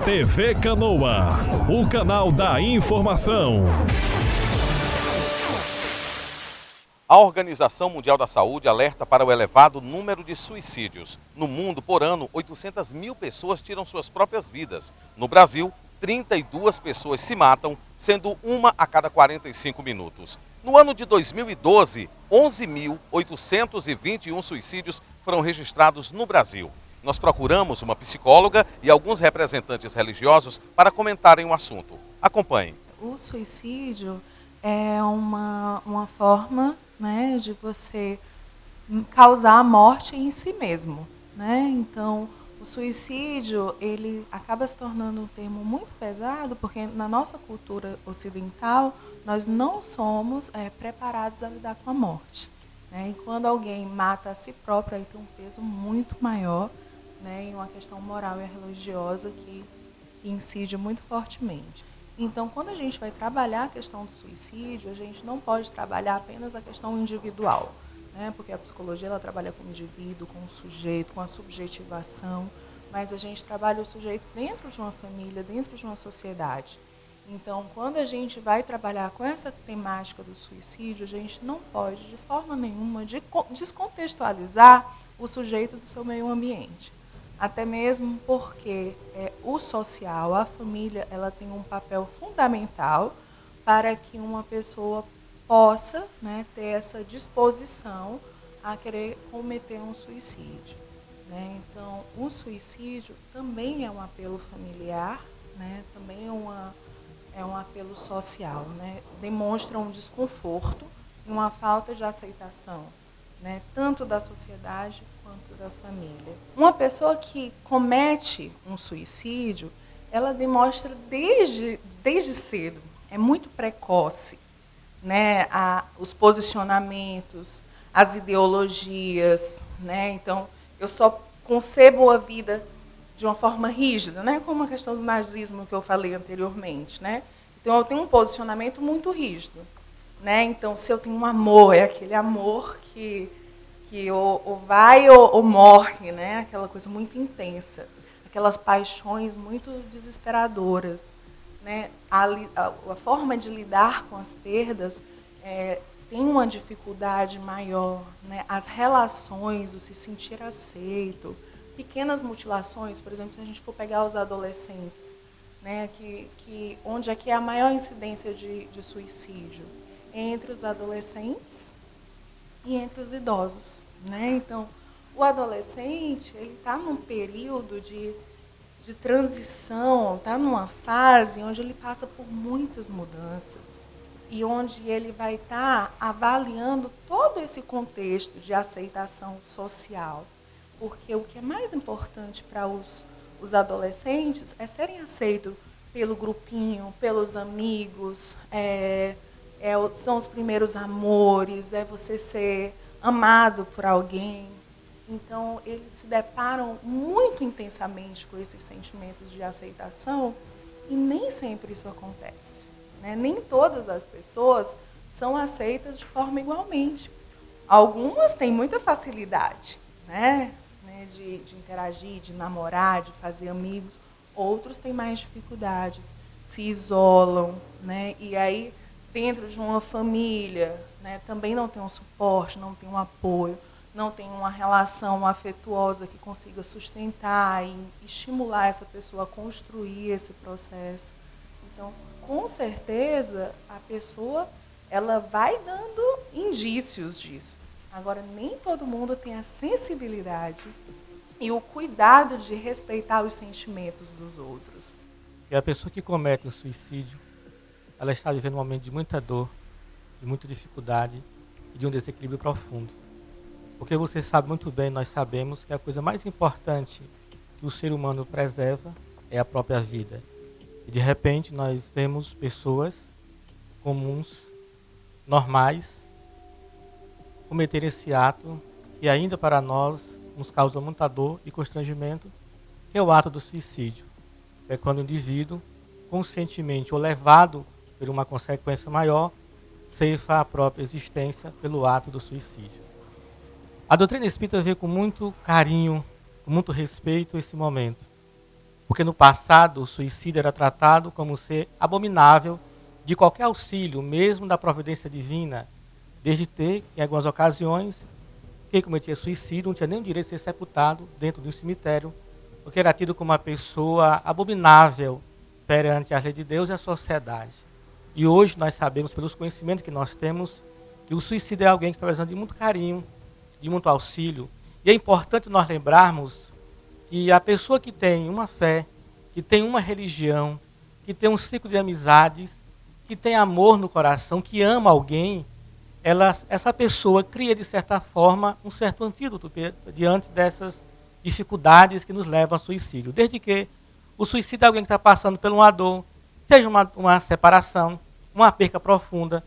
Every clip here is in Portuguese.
TV Canoa, o canal da informação. A Organização Mundial da Saúde alerta para o elevado número de suicídios. No mundo, por ano, 800 mil pessoas tiram suas próprias vidas. No Brasil, 32 pessoas se matam, sendo uma a cada 45 minutos. No ano de 2012, 11.821 suicídios foram registrados no Brasil. Nós procuramos uma psicóloga e alguns representantes religiosos para comentarem o assunto. Acompanhem. O suicídio é uma forma, né, de você causar a morte em si mesmo, né? Então, o suicídio, ele acaba se tornando um termo muito pesado, porque na nossa cultura ocidental, nós não somos preparados a lidar com a morte, né? E quando alguém mata a si próprio, aí tem um peso muito maior, né, e uma questão moral e religiosa que incide muito fortemente. Então, quando a gente vai trabalhar a questão do suicídio, a gente não pode trabalhar apenas a questão individual, né? Porque a psicologia ela trabalha com o indivíduo, com o sujeito, com a subjetivação, mas a gente trabalha o sujeito dentro de uma família, dentro de uma sociedade. Então, quando a gente vai trabalhar com essa temática do suicídio, a gente não pode, de forma nenhuma, descontextualizar o sujeito do seu meio ambiente. Até mesmo porque o social, a família, ela tem um papel fundamental para que uma pessoa possa, né, ter essa disposição a querer cometer um suicídio, né? Então, o suicídio também é um apelo familiar, né? Também é um apelo social, né? Demonstra um desconforto e uma falta de aceitação, né, tanto da sociedade quanto da família. Uma pessoa que comete um suicídio, ela demonstra desde cedo, é muito precoce, né, os posicionamentos, as ideologias, né? Então, eu só concebo a vida de uma forma rígida, né, como a questão do nazismo que eu falei anteriormente, né? Então, eu tenho um posicionamento muito rígido, né? Então, se eu tenho um amor, é aquele amor que ou vai ou morre, né? Aquela coisa muito intensa, aquelas paixões muito desesperadoras, né? A forma de lidar com as perdas tem uma dificuldade maior, né? As relações, o se sentir aceito, pequenas mutilações, por exemplo, se a gente for pegar os adolescentes, né? Onde é que é a maior incidência de suicídio? Entre os adolescentes e entre os idosos, né? Então, o adolescente ele está num período de transição, está numa fase onde ele passa por muitas mudanças e onde ele vai estar avaliando todo esse contexto de aceitação social, porque o que é mais importante para os adolescentes é serem aceitos pelo grupinho, pelos amigos, são os primeiros amores, é você ser amado por alguém. Então, eles se deparam muito intensamente com esses sentimentos de aceitação e nem sempre isso acontece, né? Nem todas as pessoas são aceitas de forma igualmente. Algumas têm muita facilidade, né, de interagir, de namorar, de fazer amigos. Outros têm mais dificuldades, se isolam, né? E aí, dentro de uma família, né, também não tem um suporte, não tem um apoio, não tem uma relação afetuosa que consiga sustentar e estimular essa pessoa a construir esse processo. Então, com certeza, a pessoa ela vai dando indícios disso. Agora, nem todo mundo tem a sensibilidade e o cuidado de respeitar os sentimentos dos outros. E a pessoa que comete um suicídio, ela está vivendo um momento de muita dor, de muita dificuldade e de um desequilíbrio profundo. Porque você sabe muito bem, nós sabemos que a coisa mais importante que o ser humano preserva é a própria vida. E de repente nós vemos pessoas comuns, normais, cometerem esse ato que ainda para nós nos causa muita dor e constrangimento, que é o ato do suicídio. É quando o indivíduo, conscientemente ou levado por uma consequência maior, ceifa a própria existência pelo ato do suicídio. A doutrina espírita vê com muito carinho, com muito respeito esse momento, Porque no passado o suicídio era tratado como ser abominável de qualquer auxílio, mesmo da providência divina, desde ter, em algumas ocasiões, quem cometia suicídio não tinha nem o direito de ser sepultado dentro de um cemitério, porque era tido como uma pessoa abominável perante a lei de Deus e a sociedade. E hoje nós sabemos, pelos conhecimentos que nós temos, que o suicídio é alguém que está precisando de muito carinho, de muito auxílio. E é importante nós lembrarmos que a pessoa que tem uma fé, que tem uma religião, que tem um ciclo de amizades, que tem amor no coração, que ama alguém, essa pessoa cria, de certa forma, um certo antídoto diante dessas dificuldades que nos levam ao suicídio. Desde que o suicídio é alguém que está passando por uma dor, seja uma separação, uma perca profunda,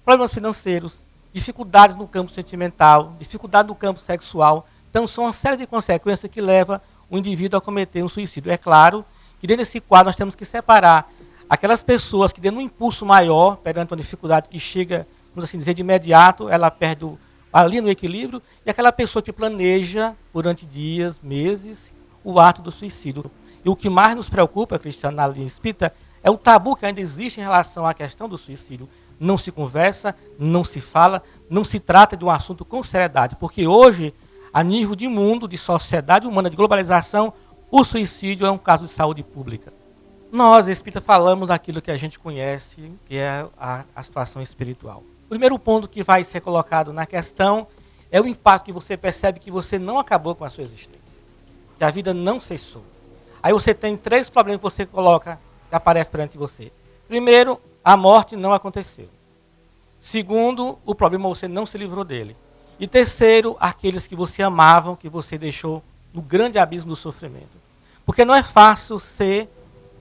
problemas financeiros, dificuldades no campo sentimental, dificuldade no campo sexual. Então, são uma série de consequências que leva o indivíduo a cometer um suicídio. É claro que dentro desse quadro nós temos que separar aquelas pessoas que, dando um impulso maior perante uma dificuldade que chega, vamos assim dizer, de imediato, ela perde ali no equilíbrio, e aquela pessoa que planeja durante dias, meses, o ato do suicídio. E o que mais nos preocupa, Cristiano, na linha espírita, é o tabu que ainda existe em relação à questão do suicídio. Não se conversa, não se fala, não se trata de um assunto com seriedade, porque hoje, a nível de mundo, de sociedade humana, de globalização, o suicídio é um caso de saúde pública. Nós, espírita, falamos daquilo que a gente conhece, que é a situação espiritual. O primeiro ponto que vai ser colocado na questão é o impacto que você percebe que você não acabou com a sua existência, que a vida não cessou. Aí você tem 3 problemas que você coloca, que aparecem perante você. Primeiro, a morte não aconteceu. Segundo, o problema você não se livrou dele. E terceiro, aqueles que você amava, que você deixou no grande abismo do sofrimento. Porque não é fácil ser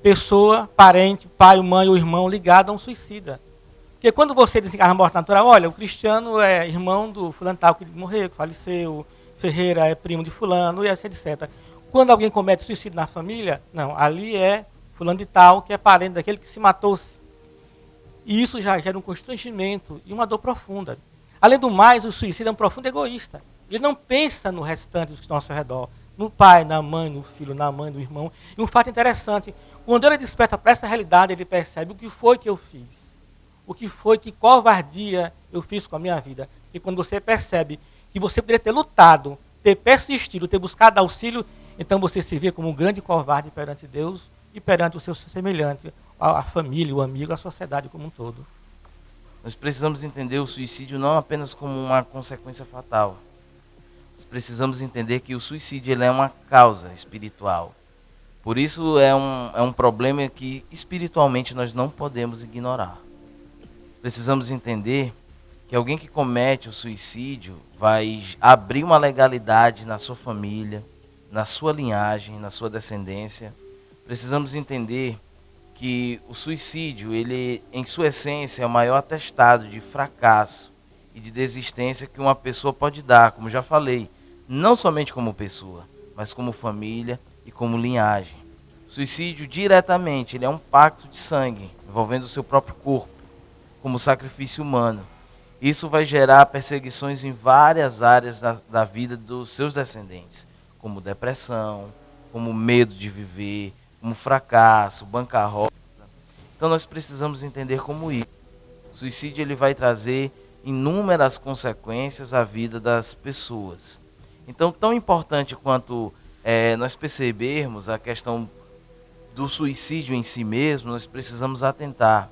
pessoa, parente, pai, mãe ou irmão ligado a um suicida. Porque quando você desencarna a morte natural, olha, o Cristiano é irmão do fulano tal que morreu, que faleceu, Ferreira é primo de fulano, e assim, etc. Quando alguém comete suicídio na família, não, ali é fulano de tal, que é parente daquele que se matou. E isso já gera um constrangimento e uma dor profunda. Além do mais, o suicídio é um profundo egoísta. Ele não pensa no restante dos que estão ao seu redor, no pai, na mãe, no filho, na mãe, no irmão. E um fato interessante, quando ele desperta para essa realidade, ele percebe o que foi que eu fiz. O que foi, que covardia eu fiz com a minha vida. E quando você percebe que você poderia ter lutado, ter persistido, ter buscado auxílio, então você se vê como um grande covarde perante Deus e perante o seu semelhante, a família, o amigo, a sociedade como um todo. Nós precisamos entender o suicídio não apenas como uma consequência fatal. Nós precisamos entender que o suicídio ele é uma causa espiritual. Por isso é um problema que espiritualmente nós não podemos ignorar. Precisamos entender que alguém que comete o suicídio vai abrir uma legalidade na sua família, na sua linhagem, na sua descendência. Precisamos entender que o suicídio, ele, em sua essência, é o maior atestado de fracasso e de desistência que uma pessoa pode dar, como já falei, não somente como pessoa, mas como família e como linhagem. O suicídio, diretamente, ele é um pacto de sangue, envolvendo o seu próprio corpo, como sacrifício humano. Isso vai gerar perseguições em várias áreas da vida dos seus descendentes, como depressão, como medo de viver, como fracasso, bancarrota. Então nós precisamos entender como isso. O suicídio ele vai trazer inúmeras consequências à vida das pessoas. Então, tão importante quanto nós percebermos a questão do suicídio em si mesmo, nós precisamos atentar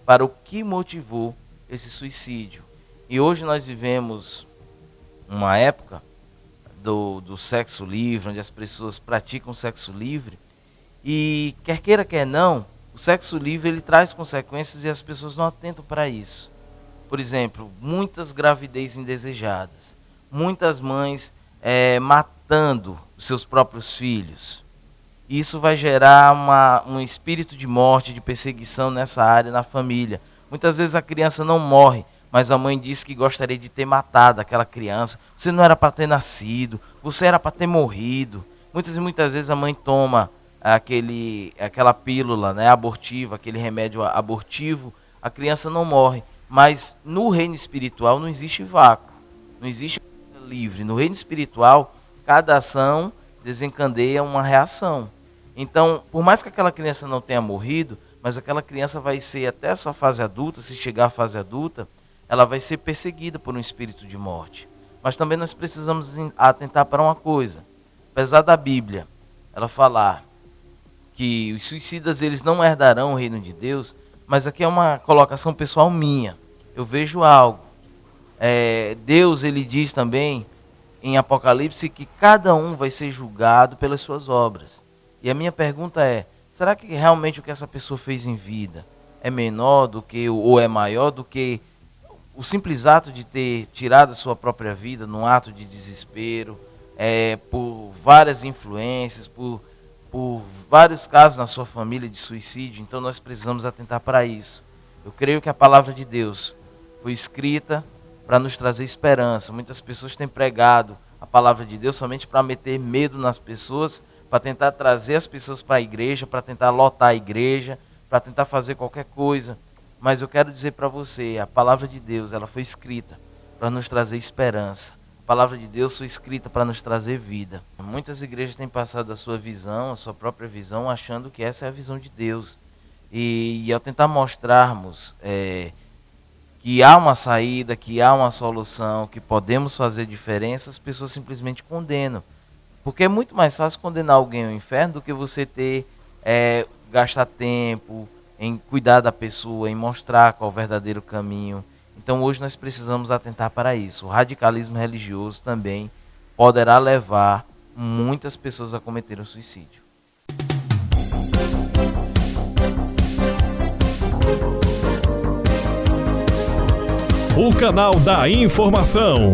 para o que motivou esse suicídio. E hoje nós vivemos uma época do sexo livre, onde as pessoas praticam sexo livre, e quer queira, quer não, o sexo livre ele traz consequências e as pessoas não atentam para isso. Por exemplo, muitas gravidez indesejadas, muitas mães matando os seus próprios filhos. Isso vai gerar um espírito de morte, de perseguição nessa área, na família. Muitas vezes a criança não morre, mas a mãe diz que gostaria de ter matado aquela criança. Você não era para ter nascido, você era para ter morrido. Muitas e muitas vezes a mãe toma aquela pílula, né, abortiva, aquele remédio abortivo, a criança não morre. Mas no reino espiritual não existe vácuo, não existe livre. No reino espiritual, cada ação desencadeia uma reação. Então, por mais que aquela criança não tenha morrido, mas aquela criança vai ser, até a sua fase adulta, se chegar à fase adulta, ela vai ser perseguida por um espírito de morte. Mas também nós precisamos atentar para uma coisa. Apesar da Bíblia, ela falar que os suicidas eles não herdarão o reino de Deus, mas aqui é uma colocação pessoal minha. Eu vejo algo. Deus ele diz também em Apocalipse que cada um vai ser julgado pelas suas obras. E a minha pergunta é, será que realmente o que essa pessoa fez em vida é menor do que, ou é maior do que o simples ato de ter tirado a sua própria vida num ato de desespero, por várias influências, por vários casos na sua família de suicídio? Então nós precisamos atentar para isso. Eu creio que a palavra de Deus foi escrita para nos trazer esperança. Muitas pessoas têm pregado a palavra de Deus somente para meter medo nas pessoas, para tentar trazer as pessoas para a igreja, para tentar lotar a igreja, para tentar fazer qualquer coisa. Mas eu quero dizer para você, a palavra de Deus, ela foi escrita para nos trazer esperança. A palavra de Deus foi escrita para nos trazer vida. Muitas igrejas têm passado a sua visão, a sua própria visão, achando que essa é a visão de Deus. E ao tentar mostrarmos que há uma saída, que há uma solução, que podemos fazer diferença, as pessoas simplesmente condenam. Porque é muito mais fácil condenar alguém ao inferno do que você gastar tempo em cuidar da pessoa, em mostrar qual é o verdadeiro caminho. Então hoje nós precisamos atentar para isso. O radicalismo religioso também poderá levar muitas pessoas a cometer o suicídio. O canal da informação.